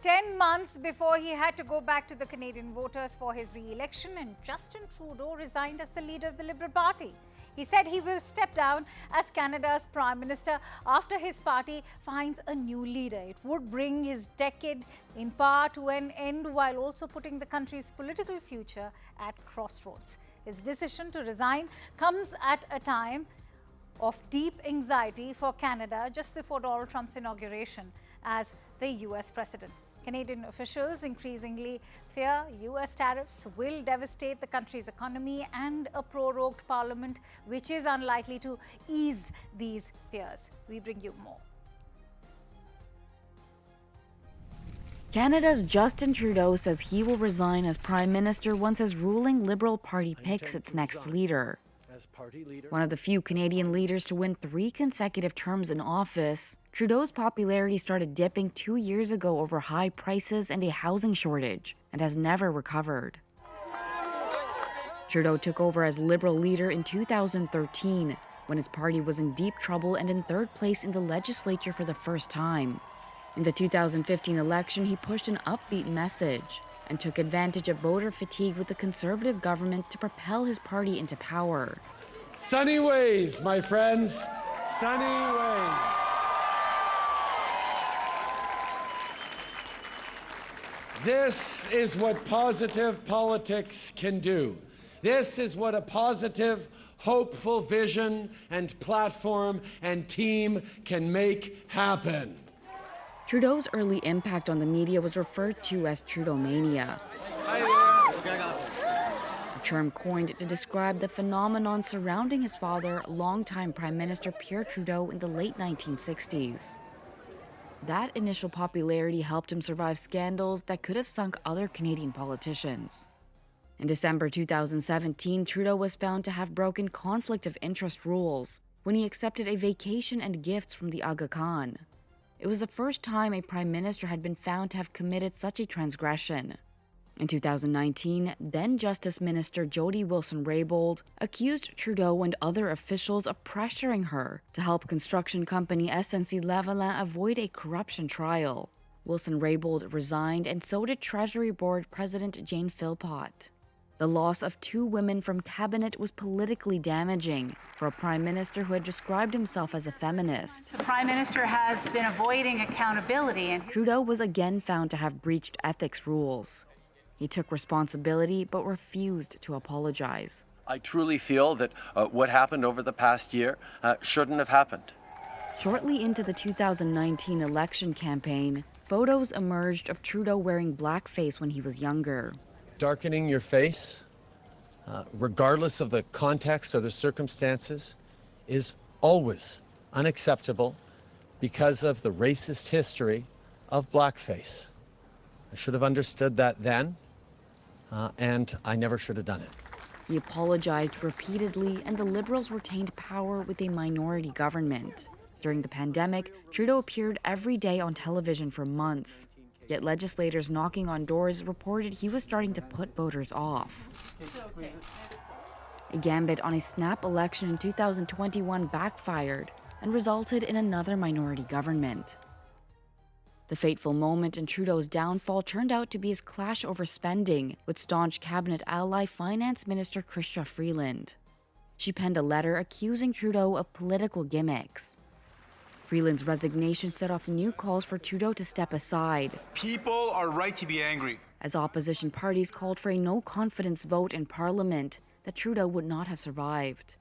10 months before he had to go back to the Canadian voters for his re-election, and Justin Trudeau resigned as the leader of the Liberal Party. He said he will step down as Canada's Prime Minister after his party finds a new leader. It would bring his decade in power to an end while also putting the country's political future at crossroads. His decision to resign comes at a time of deep anxiety for Canada just before Donald Trump's inauguration as the US president. Canadian officials increasingly fear US tariffs will devastate the country's economy and a prorogued parliament, which is unlikely to ease these fears. We bring you more. Canada's Justin Trudeau says he will resign as Prime Minister once his ruling Liberal Party picks its next leader. One of the few Canadian leaders to win 3 consecutive terms in office, Trudeau's popularity started dipping 2 years ago over high prices and a housing shortage, and has never recovered. Trudeau took over as Liberal leader in 2013, when his party was in deep trouble and in 3rd place in the legislature for the first time. In the 2015 election, he pushed an upbeat message and took advantage of voter fatigue with the Conservative government to propel his party into power. Sunny ways, my friends, sunny ways. This is what positive politics can do. This is what a positive, hopeful vision and platform and team can make happen. Trudeau's early impact on the media was referred to as Trudeau-mania, a term coined to describe the phenomenon surrounding his father, longtime Prime Minister Pierre Trudeau, in the late 1960s. That initial popularity helped him survive scandals that could have sunk other Canadian politicians. In December 2017, Trudeau was found to have broken conflict of interest rules when he accepted a vacation and gifts from the Aga Khan. It was the first time a prime minister had been found to have committed such a transgression. In 2019, then Justice Minister Jody Wilson-Raybould accused Trudeau and other officials of pressuring her to help construction company SNC-Lavalin avoid a corruption trial. Wilson-Raybould resigned, and so did Treasury Board President Jane Philpott. The loss of 2 women from cabinet was politically damaging for a prime minister who had described himself as a feminist. The prime minister has been avoiding accountability. Trudeau was again found to have breached ethics rules. He took responsibility but refused to apologize. I truly feel that what happened over the past year shouldn't have happened. Shortly into the 2019 election campaign, photos emerged of Trudeau wearing blackface when he was younger. Darkening your face, regardless of the context or the circumstances, is always unacceptable because of the racist history of blackface. I should have understood that then, and I never should have done it. He apologized repeatedly, and the Liberals retained power with a minority government. During the pandemic, Trudeau appeared every day on television for months. Yet legislators knocking on doors reported he was starting to put voters off. A gambit on a snap election in 2021 backfired and resulted in another minority government. The fateful moment in Trudeau's downfall turned out to be his clash over spending with staunch cabinet ally Finance Minister Chrystia Freeland. She penned a letter accusing Trudeau of political gimmicks. Freeland's resignation set off new calls for Trudeau to step aside. People are right to be angry. As opposition parties called for a no-confidence vote in Parliament that Trudeau would not have survived.